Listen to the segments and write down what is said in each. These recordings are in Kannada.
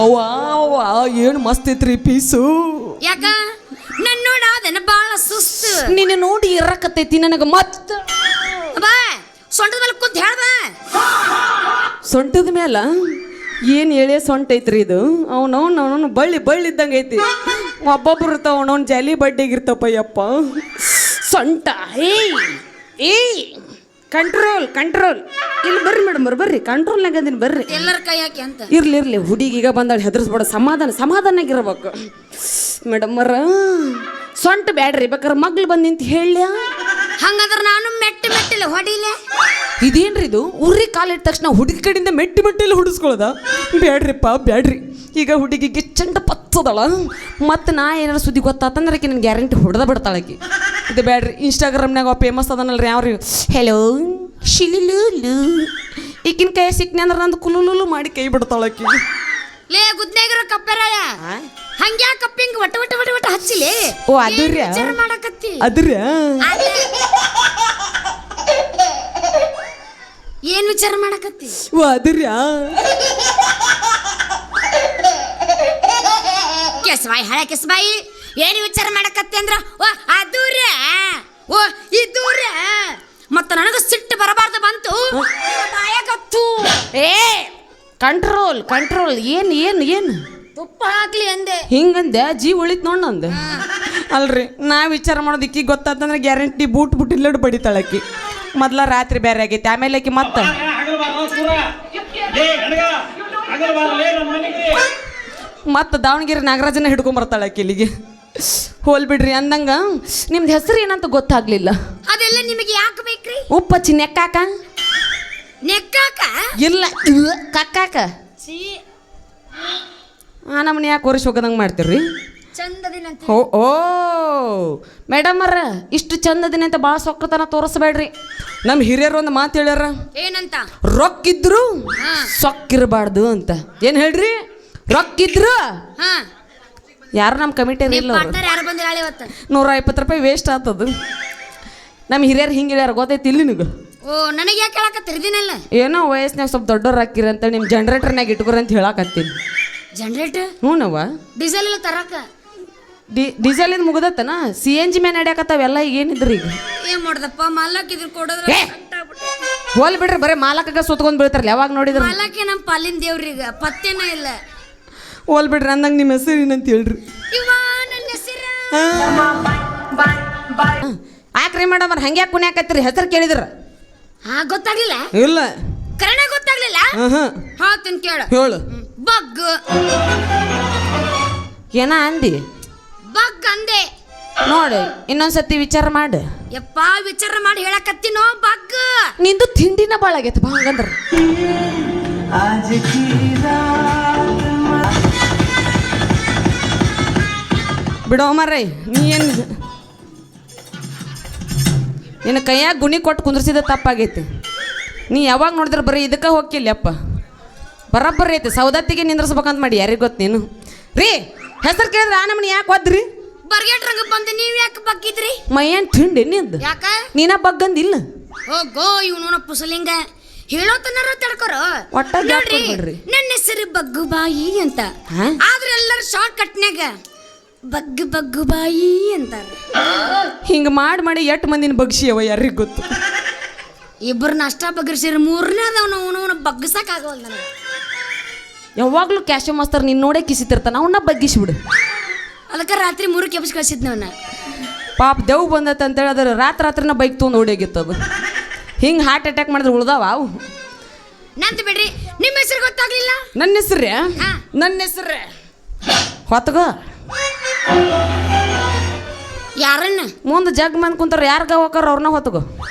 ಅವ್ವ ಏನು ಮಸ್ತ್ ಐತ್ರಿ ಪೀಸು. ಯಾಕ ನನ್ನ ನೋಡ ಅದನ್ನ ಬಾಳ ಸುಸ್ತು. ನಿನ್ನ ನೋಡಿ ಇರಕತ್ತೈತಿ ನನಗೆ ಮತ್ತ. ಬಾ ಸೊಂಟದ ಮೇಲೆ ಕೂತ್ ಹೇಳ್ಬ. ಸೊಂಟದ ಮೇಲ ಏನು ಎಳೆ ಸೊಂಟ ಐತ್ರಿ ಇದು. ಅವನವನು ಬಳ್ಳಿ ಇದ್ದಂಗೆ ಐತಿ. ಒಬ್ಬೊಬ್ರು ಇರ್ತಾವ ಅವನವ್ನು ಜಾಲಿ ಬಡ್ಡಿಗಿರ್ತಪ್ಪ ಯಪ್ಪ. ಸೊಂಟ ಏಯ್ ಕಂಟ್ರೋಲ್ ಇಲ್ಲಿ ಬರ್ರಿ ಮೇಡಮ್ ಬರ್ರಿ ಕಂಟ್ರೋಲ್ನಾಗ ಅದೀನಿ ಬರ್ರಿ. ಎಲ್ಲರ ಕೈ ಹಾಕಿ ಅಂತ ಇರ್ಲಿ ಹುಡುಗಿಗ ಬಂದಾಳೆ ಹೆದರ್ಸ್ಬೇಡ. ಸಮಾಧಾನಾಗಿರ್ಬೇಕು ಮೇಡಮ್ಮರ. ಸೊಂಟ ಬ್ಯಾಡ್ರಿ ಬೇಕಾರೆ ಮಗ್ಳು ಬಂದು ನಿಂತು ಹೇಳ್ಯ. ಹಂಗಂದ್ರೆ ನಾನು ಮೆಟ್ಟಿಲ್ಲ ಹೊಡಿಲೆ. ಇದೇನ್ರಿ ಇದು ಉರ್ರಿ ಕಾಲಿಟ್ಟ ತಕ್ಷಣ ಹುಡುಗಿ ಕಡೆಯಿಂದ ಮೆಟ್ಟಿಲ್ಲ ಹುಡಿಸ್ಕೊಳ್ಳೋದ? ಬ್ಯಾಡ್ರಿ. ಈಗ ಹುಡುಗಿಗೆ ಚಂಡ ಪತ್ತದಳ ಮತ್ತು ನಾ ಏನಾರು ಸುದ್ದಿ ಗೊತ್ತಾತಂದ್ರೆ ಆಕೆ ನನ್ನ ಗ್ಯಾರಂಟಿ ಹೊಡೆದ ಬಿಡ್ತಾಳಕಿ. ಇದು ಬ್ಯಾಡ್ರಿ. ಇನ್ಸ್ಟಾಗ್ರಾಮ್ನಾಗ ಫೇಮಸ್ ಅದನಲ್ರಿ ಯಾವ್ರಿ ಹೆಲೋ ಶಿಲಿಲು ಈಗಿನ ಕೈ ಸಿಕ್ನೆ ಅಂದ್ರೆ ನಂದು ಕುಲುಲು ಮಾಡಿ ಕೈ ಬಿಡ್ತಾಳಕಿ. ಲೇ ಗುದ್ನಾಗಿರೋ ಕಪ್ಪೆರಾಯ ಹಂಗ್ಯಾ ಕಪ್ಪಿಂಗ್ ಒಟ್ಟ ಹಚ್ಚಿಲಿ. ಓ ಅದ್ರಿ ಮಾಡಕತ್ತಿ ಅದ್ರಿ ಏನ್ ವಿಚಾರ ಮಾಡಕತ್ತಿ? ಓ ಅದ್ರಿ ಕೆಸ್ಬಾಯಿ ಏನು ವಿಚಾರ ಮಾಡಕತ್ತಿ ಅಂದ್ರ ಓ ಅದೂರ ಓ ಇದೂರ ಮತ್ತ ನನಗ ಸಿಟ್ಟು ಬರಬಾರ್ದು ಬಂತು. ಏ ಕಂಟ್ರೋಲ್ ಏನು ತುಪ್ಪ ಹಾಕ್ಲಿ ಅಂದೆ. ಹಿಂಗಂದೆ ಜೀವ ಉಳಿತ್ ನೋಡ್ ನಂದು. ಅಲ್ರಿ ನಾ ವಿಚಾರ ಮಾಡೋದು ಇಕ್ಕಿ ಗೊತ್ತಾತಂದ್ರೆ ಗ್ಯಾರಂಟಿ ಬೂಟ್ ಇಲ್ಲೋಡು ಬಡಿತಾಳಕಿ. ಮೊದ್ಲ ರಾತ್ರಿ ಬೇರೆ ಆಗೈತಿ ಆಮೇಲೆ ಆಕಿ ಮತ್ತೆ ದಾವಣಗೆರೆ ನಾಗರಾಜನ ಹಿಡ್ಕೊಂಬರ್ತಾಳಕಿ ಇಲ್ಲಿಗೆ. ಹೋಲ್ ಬಿಡ್ರಿ ಅಂದಂಗ ನಿಮ್ದು ಹೆಸರು ಏನಂತ ಗೊತ್ತಾಗ್ಲಿಲ್ಲ. ಅದೆಲ್ಲ ನಿಮಗೆ ಯಾಕೆ ಬೇಕ್ರಿ? ಉಪ್ಪಚ್ಚಿ ನೆಕ್ಕಾಕ ಇಲ್ಲ ಕಕ್ಕಾಕ ನಮ್ಮನ್ನ ಯಾಕೆ ವರ್ಷ ಹೋಗೋದಂಗೆ ಮಾಡ್ತೀರ್ರಿ? ಓ ಮೇಡಮರ ಇಷ್ಟು ಚಂದದಿನ ಅಂತ ಭಾಳ ಸೊಕ್ಕತನ ತೋರಿಸ್ಬೇಡ್ರಿ. ನಮ್ಮ ಹಿರಿಯರು ಒಂದು ಮಾತು ಹೇಳ್ಯಾರ, ಏನಂತ? ರೊಕ್ಕಿದ್ರು ಸೊಕ್ಕಿರಬಾರ್ದು ಅಂತ. ಏನು ಹೇಳ್ರಿ? ರೊಕ್ಕಿದ್ರು ಯಾರು ನಮ್ಮ ಕಮಿಟಿ ಇಲ್ಲ 150 ರೂಪಾಯಿ ವೇಸ್ಟ್ ಆಗ್ತದ. ನಮ್ಮ ಹಿರಿಯರು ಹಿಂಗೆ ಹೇಳ್ಯಾರ ಗೊತ್ತೈತಿ ಇಲ್ಲಿ ನಿನಗೆ? ಓ ನನಗೆ ಯಾಕೆ ಹೇಳಕತ್ತಿರ್ದಿನಲ್ಲ? ಏನೋ ವಯಸ್ಸಿನಾಗ ಸ್ವಲ್ಪ ದೊಡ್ಡವ್ರು ಹಾಕಿರಿ ಅಂತ ನಿಮ್ಮ ಜನ್ರೇಟರ್ನಾಗ ಇಟ್ಕೊರಿ ಅಂತ ಹೇಳಕತ್ತೀನಿ. ಜನರೇಟರ್? ಹ್ಞೂನವ್ವ. ಡೀಸೆಲ್ ಎಲ್ಲ ತರಕ ಡೀಸೆಲ್ ಇದು ಮುಗ್ದತ್ತನ CNG ಮೇಲೆ ನಡೆಯಕತ್ತಾವೆಲ್ಲ. ಈಗ ಏನಿದ್ರಿ ಈಗ ಏನ್ ಮಾಡ್ದಪ್ಪ ಮಾಲಕ್ ಇದ್ರ ಕೊಡೋದ್ರೆ ಹೋಲ್ ಬಿಡ್ರಿ. ಬರೀ ಮಾಲಕಾಗ ಸುತ್ಕೊಂಡ್ ಬೀಳ್ತಾರಲ್ಲ ಯಾವಾಗ ನೋಡಿದ್ರ. ಮಾಲಕ್ಕೆ ನಮ್ಮ ಪಾಲಿನ ದೇವ್ರೀಗ ಪತ್ತೇನ ಇಲ್ಲ. ಹೋಲ್ ಬಿಡ್ರಿ ಅಂದಂಗ ನಿಮ್ಮ ಹೆಸರು ಏನಂತ ಹೇಳ್ರಿ? ನನ್ನ ಹೆಸರು ಆಕ್ರಿ ಮೇಡಮ್ ಹಂಗ್ಯಾಕೆ ಕುಣ್ಯಾಕತ್ತೀರಿ? ಹೆಸರು ಕೇಳಿದ್ರ ಗೊತ್ತಾಗ್ಲಿಲ್ಲ? ಇಲ್ಲ ಕನ್ನಡ ಗೊತ್ತಾಗ್ಲಿಲ್ಲ? ಹಾಕ್ತೀನಿ ಕೇಳು. ಹೇಳು. ಬಗ್ ಏನ ಅಂದಿ? ಬಗ್ ಅಂದೆ ನೋಡಿ ಇನ್ನೊಂದ್ಸತಿ ವಿಚಾರ ಮಾಡು. ಯಪ್ಪ ವಿಚಾರ ಮಾಡಿ ಹೇಳಕತ್ತೀನೋ ಬಗ್. ನಿಂದು ತಿಂಡಿನ ಭಾಳ ಆಗೈತೆ ಬಾ ಹಂಗಂದ್ರ. ಬಿಡೋ ಮಾರೈ ನೀ ಏನು ನಿನ್ನ ಕೈಯಾಗ ಗುಣಿ ಕೊಟ್ಟು ಕುಂದ್ರಿಸಿದ ತಪ್ಪಾಗೈತಿ. ನೀ ಯಾವಾಗ ನೋಡಿದ್ರೆ ಬರೀ ಇದಕ್ಕೆ ಹೋಗಿಲ್ಲ ಅಪ್ಪ. ಬರೋಬ್ಬರಿ ಐತಿ ಸೌದತ್ತಿಗೆ ನಿಂದ್ರಿಸ್ಬೇಕಂತ ಮಾಡಿ ಯಾರಿಗೆ ಗೊತ್ತು ನೀನು ರೀ. ಹೆಸರು ಕೇಳಿದ್ರೆ ನಮ್ಮನ್ನ ಯಾಕೆ ಹೋದ್ರಿ? ಬರ್ಗೆಟ್ರಂಗ ಬಂದು ನೀವು ಯಾಕೆ ಬಗ್ಗಿದ್ರಿ? ಮೈಯನ್ ತಿಂಡಿ ನಿಂದು ಯಾಕ ನೀನ ಬಗ್ಗಂದಿಲ್ಲ? ಗೋ ಇವನು ಪುಸಲಿಂಗ ಹೇಳೋತನಾರ ತಡ್ಕೊರೋ. ಒಟ್ಟ ನೋಡ್ರಿ ನನ್ನ ಹೆಸರು ಬಗ್ಗು ಬಾಯಿ ಅಂತ. ಆದ್ರೆ ಎಲ್ಲರೂ ಶಾರ್ಟ್ ಕಟ್ನ್ಯಾಗ ಬಗ್ಗು ಬಾಯಿ ಅಂತಾರ. ಹಿಂಗ ಮಾಡಿ ಎಷ್ಟು ಮಂದಿನ ಬಗ್ಸಿಯವ ಯಾರಿಗೆ ಗೊತ್ತು? ಇಬ್ಬರನ್ನ ಅಷ್ಟ ಬಗ್ಗಿಸಿರಿ ಮೂರನೇದವನು ಬಗ್ಗಸಕ್ ಆಗವಲ್ಲ ನನಗೆ. ಯಾವಾಗ್ಲೂ ಕ್ಯಾಶೋ ಮಾಸ್ತರ್ ನೀನ್ ನೋಡೇ ಕಿಸಿತಿರ್ತಾನ ಅವನ್ನ ಬಗ್ಗಿಸ್ಬಿಡು. ಅದಕ್ಕೆ ರಾತ್ರಿ 3 ಕೆಬಸ್ ಕಳ್ಸಿದ್ನವನ್ನ. ಪಾಪ ದೇವ್ ಬಂದತ್ತ ಅಂತೇಳಿ ಅದ್ರ ರಾತ್ರಿನ ಬೈಕ್ ತೊಗೊಂಡು ಓಡೋಗಿತ್ತದು. ಹಿಂಗೆ ಹಾರ್ಟ್ ಅಟ್ಯಾಕ್ ಮಾಡಿದ್ರೆ ಉಳ್ದಾವ ಅವು. ನಂತ ಬಿಡ್ರಿ. ನಿಮ್ಮ ಹೆಸರು ಗೊತ್ತಾಗ್ಲಿಲ್ಲ? ನನ್ನ ಹೆಸರೇ ಹೊತ್ಗ ಯಾರನ್ನ ಮುಂದೆ ಜಗ್ ಮಂದ್ ಕುಂತಾರ ಯಾರ್ಗ ಹೋಗಾರ ಅವ್ರನ್ನ ಹೊತ್ಗೋ.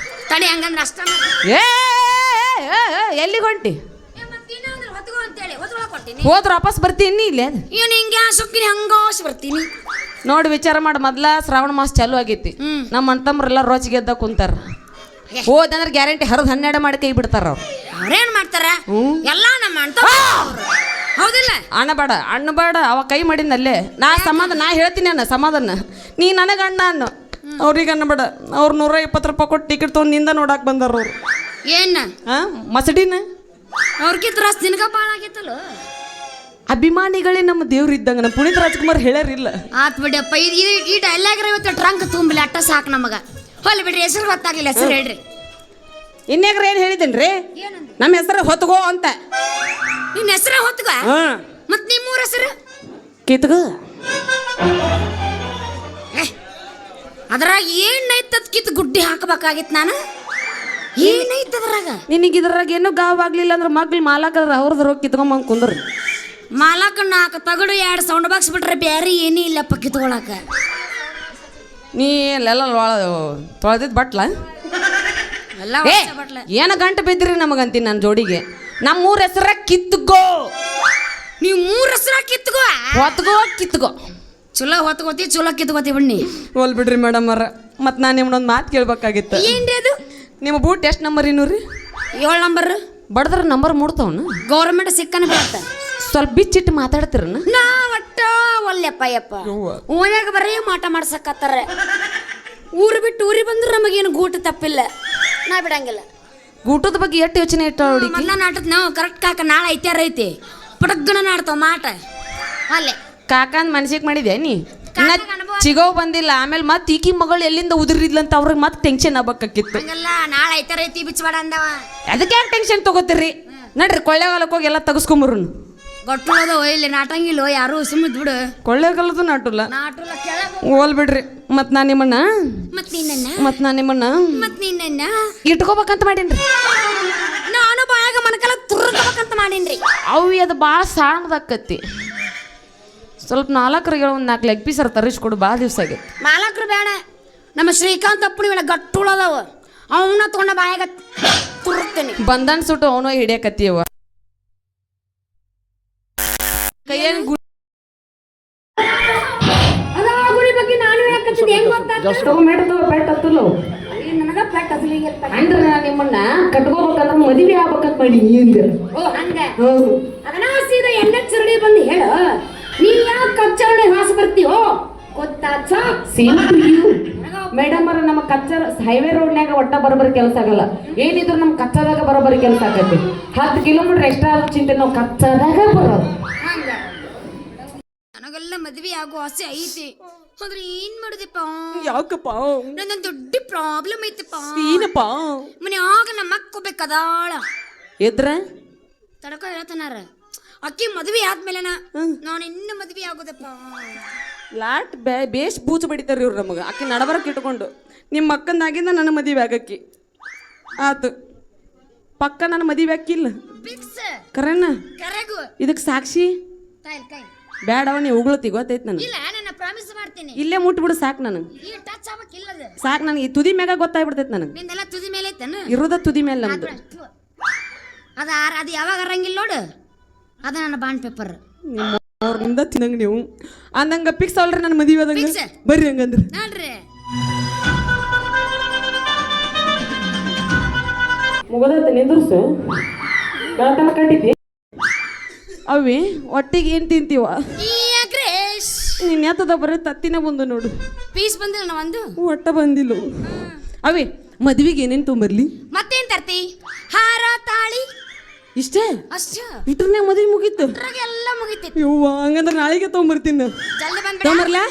ತಡಿ ಹಂಗಂದ್ರೆ ಅಷ್ಟ ಎಲ್ಲಿಗೆ ಹೊಂಟಿ? ಹೋದ್ರ ವಾಪಸ್ ಬರ್ತೀನಿ ಇಲ್ಲೇ. ಏನು ಹಿಂಗೆ ಸೊಕ್ಕಿನಿ ಹಂಗೋಸ್ ಬರ್ತೀನಿ. ನೋಡಿ ವಿಚಾರ ಮಾಡಿ ಮೊದ್ಲ ಶ್ರಾವಣ ಮಾಸ ಚಾಲು ಆಗೈತಿ. ನಮ್ಮ ಅಣ್ತಮ್ರೆಲ್ಲ ರೋಚಿಗೆ ಎದ್ದ ಕುಂತಾರ. ಹೋದಂದ್ರೆ ಗ್ಯಾರಂಟಿ 12 ಮಾಡಿ ಕೈ ಬಿಡ್ತಾರ ಅವ್ರು. ಅವ್ರೇನ್ ಮಾಡ್ತಾರ ಎಲ್ಲ ನಮ್ಮ ಅಣ್ಣ ಹೌದಿಲ್ಲ? ಅಣ್ಣ ಬೇಡ ಅವ ಕೈ ಮಾಡಿನಲ್ಲೇ ನಾ ಸಮಾಧಾನ. ನಾ ಹೇಳ್ತೀನಿ ಅಣ್ಣ ಸಮಾಧಾನ. ನೀ ನನಗೆ ಅಣ್ಣ ಅನ್ನು ಅವ್ರಿಗೆ ಅನ್ನಬೇಡ. ಅವ್ರು 120 ರೂಪಾಯಿ ಕೊಟ್ಟು ಟಿಕೆಟ್ ತೊಗೊಂಡು ನಿಂದ ನೋಡಕ್ ಬಂದಾರ ಅವ್ರು. ಏನ ಮಸಡಿನ ಅವ್ರಿಗೆ ತ್ರಾಸ್ ನಿನಗ ಭಾಳ ಆಗೈತಲ್ಲ. ಅಭಿಮಾನಿಗಳೇ ನಮ್ಮ ದೇವ್ರು ಇದ್ದಂಗ ನಮ್ಮ ಪುನೀತ್ ರಾಜ್ಕುಮಾರ್ ಹೇಳ್ಯಾರಿಲ್ಲ. ಆತ್ ಬಿಡಪ್ಪ ಈ ಡೈಲಾಗ್ರ ಇವತ್ತು ಟ್ರಂಕ್ ತುಂಬಿಲ್ಲ ಅಟ್ಟ ಸಾಕು ನಮಗ. ಹೊಲ್ ಬಿಡ್ರಿ, ಹೆಸರು ಗೊತ್ತಾಗ್ಲಿಲ್ಲ, ಹೆಸರು ಹೇಳ್ರಿ. ಇನ್ಯಾಗ್ರ ಏನ್ ಹೇಳಿದೇನ್ರಿ? ನಮ್ಮ ಹೆಸರು ಹೊತ್ಗೋ ಅಂತ. ನಿನ್ನ ಹೆಸರು ಹೊತ್ಗ? ಮತ್ ನಿಮ್ಮೂರ ಹೆಸರು ಕಿತ್ಗ. ಅದ್ರಾಗ ಏನೈತದ್ ಕಿತ್ ಗುಡ್ಡಿ ಹಾಕಬೇಕಾಗಿತ್ತು ನಾನು. ಏನೈತ ಅದ್ರಾಗ? ನಿನಗೆ ಇದ್ರಾಗ ಏನೋ ಗಾವ್ ಆಗ್ಲಿಲ್ಲ ಅಂದ್ರೆ ಮಗ್ಳು ಮಾಲಾಕದ್ರ ಅವ್ರದ್ದು ರೋಗ ಕಿತ್ಕೊಂಬಂಗ್ ಕುಂದ್ರಿ. ಮಾಲಕ 4 ತಗಡು 2 ಸೌಂಡ್ ಬಾಕ್ಸ್ ಬಿಟ್ರೆ ಬೇರೆ ಏನೂ ಇಲ್ಲಪ್ಪ ಕಿತ್ಕೊಳಕ. ನೀ ಎಲ್ಲ ತೊಳೆದಿದ್ ಬಟ್ಲ ಎಲ್ಲ ಏನ ಗಂಟು ಬಿದ್ರಿ ನಮಗಂತೀನಿ ನನ್ನ ಜೋಡಿಗೆ. ನಮ್ಮೂರ ಹೆಸರ ಕಿತ್ಗೋ. ನೀವು 3 ಹೆಸರ ಕಿತ್ಗೋ. ಹೊತ್ಗೋ ಕಿತ್ಗೋ. ಚಲೋ ಹೊತ್ಕೋತಿ, ಚಲೋ ಕಿತ್ಕೋತಿ ಬನ್ನಿ. ಹೋಲ್ ಬಿಡ್ರಿ ಮೇಡಮ್ ಅವ್ರ. ಮತ್ತು ನಾನು ನಿಮ್ಮನ್ನೊಂದು ಮಾತು ಕೇಳ್ಬೇಕಾಗಿತ್ತು. ಏನ್ರಿ ಅದು? ನಿಮ್ಮ ಬೂಟ್ ಎಷ್ಟು ನಂಬರ್ ಇನ್ನೂರಿ? 7 ನಂಬರ್. ಬಡದ್ರ ನಂಬರ್ ಮೂಡ್ತಾವನು. ಗೌರ್ಮೆಂಟ್ ಸಿಕ್ಕನ ಬೀಳತ್ತ. ಸ್ವಲ್ಪ ಬಿಚ್ಚಿಟ್ಟು ಮಾತಾಡ್ತಿರನ? ನಾ ಒಟ್ಟ ಒಲ್ಲೆಪ್ಪ ಯಪ್ಪ. ಓನ್ಯಾಗ ಬರೀ ಮಾಟ ಮಾಡ್ಸಕತ್ತಾರ. ಊರು ಬಿಟ್ಟು ಊರಿಗೆ ಬಂದ್ರೆ ನಮಗೇನು ಗೂಟ ತಪ್ಪಿಲ್ಲ, ನಾ ಬಿಡಂಗಿಲ್ಲ. ಗೂಟದ ಬಗ್ಗೆ ಎಷ್ಟು ಯೋಚನೆ ಇಟ್ಟ ನೋಡಿ. ಮೊದ್ಲ ನಾಟದ್ ನಾವು ಕರೆಕ್ಟ್ ಕಾಕ ನಾಳೆ ಐತ್ಯಾರ ಐತಿ ಪಟಗ್ಗನ ನಾಡ್ತಾವ ಮಾಟ. ಅಲ್ಲೇ ಕಾಕಂದ್ ಮನ್ಸಿಗೆ ಮಾಡಿದೆ ನೀ ಚಿಗವ್ ಬಂದಿಲ್ಲ. ಆಮೇಲೆ ಮತ್ತೆ ಈಕಿ ಮಗಳು ಎಲ್ಲಿಂದ ಉದುರಿದ್ಲಂತ ಅವ್ರಿಗೆ ಮತ್ತೆ ಟೆನ್ಷನ್ ಆಗ್ಬೇಕಾಕಿತ್ತು. ಹಂಗಲ್ಲ, ನಾಳೆ ಐತಾರ ಐತಿ ಬಿಚ್ಚಬೇಡ ಅಂದವ. ಅದಕ್ಕೆ ಯಾಕೆ ಟೆನ್ಷನ್ ತಗೋತೀರಿ? ನಡ್ರಿ ಕೊಳ್ಳೇಗಾಲಕ್ಕೆ ಹೋಗಿ ಎಲ್ಲ ತೆಗಿಸ್ಕೊಂಬರು. ಗೊಟ್ಟುಳದ ಇಲ್ಲಿ ನಾಟಂಗಿಲ್ಲ ಯಾರು ಸುಮ್ಮಿದ್ ಬಿಡು. ಕೊಳ್ಳೇಗಾಲದು ನಾಟುಲ್ಲ. ನಾಟುಲ್ಲ ಕೆಳಗ ಹೋಲ್ ಬಿಡ್ರಿ. ಮತ್ ನಾನು ನಿಮ್ಮನ್ನ ಮತ್ ನಿನ್ನ ಇಟ್ಕೋಬೇಕಂತ ಮಾಡೀನ್ರಿ. ನಾನು ಬಾಯಾಗ ಮನಕಲ ತುರ್ಕೋಬೇಕಂತ ಮಾಡೀನ್ರಿ. ಅವು ಅದು ಭಾಳ ಸಾಣದಾಕತಿ. ಸ್ವಲ್ಪ 4 ಒಂದು 4 ಲೆಗ್ ಪೀಸರ್ ತರಿಸ್ಕೊಡು. ಭಾಳ ದಿವಸ ಆಗೈತಿ. ಮಾಲಕ್ರು ಬೇಡ, ನಮ್ಮ ಶ್ರೀಕಾಂತ್ ಅಪ್ಪನ ಇವೆಲ್ಲ ಗಟ್ಟುಳದವ. ಅವನ್ನ ತಗೊಂಡ ಬಾಯಾಗ ತುರುಕ್ತೇನೆ. ಬಂದನ್ ಸುಟ್ಟು ಅವನು ಹಿಡಿಯಕತ್ತೀವ. ಕೈಯಾಗ ಗುಡಿ ಬಗ್ಗೆ ನಾನು ಹೇಳಕತ್ತಿದ್ದೆ. ಹೆಂಗ್ ನನಗ ಪೆಟ್ ಹಸಲಿಗೆ ಅಂದ್ರೆ ನಾನು ನಿಮ್ಮನ್ನ ಕಟ್ಕೋಬೇಕಂದ್ರೆ ಮದುವೆ ಆಗ್ಬೇಕಂತ ಮಾಡಿ ಹಿಂದೆ. ಓ ಹಂಗ ಅದನ್ನ ಸೀದಾ ಎಣ್ಣೆ ಚುರುಳಿ ಬಂದು ಹೇಳು. ನೀ ಯಾಕೆ ಕಚ್ಚರಣೆ ಹಾಸ ಬರ್ತೀವೋ ಗೊತ್ತಾಚ? ಮೇಡಮ್ ಅವ್ರ ನಮ್ಮ ಕಚ್ಚರ ಹೈವೇ ರೋಡ್ನ್ಯಾಗ ಒಟ್ಟ ಬರೋಬ್ಬರಿ ಕೆಲಸ ಆಗಲ್ಲ. ಏನಿದ್ರು ನಮ್ಮ ಕಚ್ಚದಾಗ ಬರೋಬ್ಬರಿ ಕೆಲಸ ಆಗತ್ತೆ. 10 ಕಿಲೋಮೀಟರ್ ಎಕ್ಸ್ಟ್ರಾ ಆದ್ರೂ ಚಿಂತೆ, ನಾವು ಕಚ್ಚದಾಗ ಬರೋದು. ನನಗೆಲ್ಲ ಮದ್ವೆ ಆಗೋ ಆಸೆ ಐತಿ. ಆದ್ರೆ ಏನ್ ಮಾಡುದಪ್ಪ? ಯಾಕಪ್ಪ? ನಂದೊಂದು ದೊಡ್ಡ ಪ್ರಾಬ್ಲಮ್ ಐತಪ್ಪ. ಏನಪ್ಪ? ಮನ್ಯಾಗ ನಮ್ಮ ಅಕ್ಕ ಬೇಕದಾಳ ಎದ್ರ ತಡಕ ಹೇಳ್ತಾನಾರ. ಅಕ್ಕಿ ಮದ್ವೆ ಆದ್ಮೇಲೆ ನಾನು ಇನ್ನು ಮದ್ವೆ ಆಗೋದಪ್ಪ. ಲಾಟ್ ಬೇಸ್ ಬೂಚ್ ಬಡಿತಾರ ಇವ್ರು ನಮಗೆ. ಆಕಿ ನಡಬರಕ್ಕೆ ಇಟ್ಕೊಂಡು ನಿಮ್ಮ ಅಕ್ಕಂದಾಗಿಂದ ನನ್ನ ಮದುವೆ ಆಗಕ್ಕಿ ಆತು. ಪಕ್ಕ ನನ್ನ ಮದುವೆ ಆಕಿಲ್ಲ ಕರೆನ. ಇದಕ್ಕೆ ಸಾಕ್ಷಿ ಬೇಡವ. ನೀವು ಉಗುಳತಿ ಗೊತ್ತೈತಿ ನನಗೆ. ಇಲ್ಲ, ನಾನು ಪ್ರಾಮಿಸ್ ಮಾಡ್ತೀನಿ. ಇಲ್ಲೇ ಮುಟ್ಬಿಡು ಸಾಕು ನನಗೆ. ಈ ಟಚ್ ಆಗಕ್ಕಿಲ್ಲ ಅದು ಸಾಕು ನನಗೆ. ಈ ತುದಿ ಮ್ಯಾಗ ಗೊತ್ತಾಗ್ಬಿಡ್ತೈತಿ ನನಗೆ. ನಿಂದೆಲ್ಲ ತುದಿ ಮೇಲೆ ಐತನ? ಇರೋದ ತುದಿ ಮೇಲೆ ನಮ್ದು. ಅದು ಯಾವಾಗ ಅರಂಗಿಲ್ಲ ನೋಡು. ಅದ ನನ್ನ ಬಾಂಡ್ ಪೇಪರ್. ನಿಮ್ದ ತಿನ್ನಂಗ ನೀವು ಅಂದಂಗ ಫಿಕ್ಸ್ ಅಲ್ರಿ ನನ್ನ ಮದುವೆ ಆದಂಗ. ಬರ್ರಿ ಹಂಗಂದ್ರೆ ನೋಡ್ರಿ ಮುಗದತ್ತ ನಿಂದ್ರಸು ಗಾತನ ಕಟ್ಟಿದ್ದಿ. ಅವಿ ಒಟ್ಟಿಗೆ ಏನ್ ತಿಂತೀವ? ನಿನ್ ಎತ್ತದ ಬರೀ ತತ್ತಿನ ಬಂದು ನೋಡು. ಪೀಸ್ ಬಂದಿಲ್ಲ ನಾ ಒಂದು ಒಟ್ಟ ಬಂದಿಲ್ಲ. ಅವಿ ಮದ್ವಿಗೆ ಏನೇನ್ ತೊಂಬರ್ಲಿ? ಮತ್ತೇನ್ ತರ್ತಿ? ಹಾರ ತಾಳಿ ಇಷ್ಟೇ ಅಷ್ಟ. ಇಟ್ರನ್ಯಾಗ ಮದ್ವಿ ಮುಗೀತು. ಎಲ್ಲ ಮುಗಿತೈತಿ. ಯವ್ವ ಹಂಗಂದ್ರೆ ನಾಳೆಗೆ ತೊಗೊಂಬರ್ತೀನಿ. ಜಲ್ದಿ ಬಂದ್ಬಿಡ. ತೊಗೊಂಬರ್ಲಾ?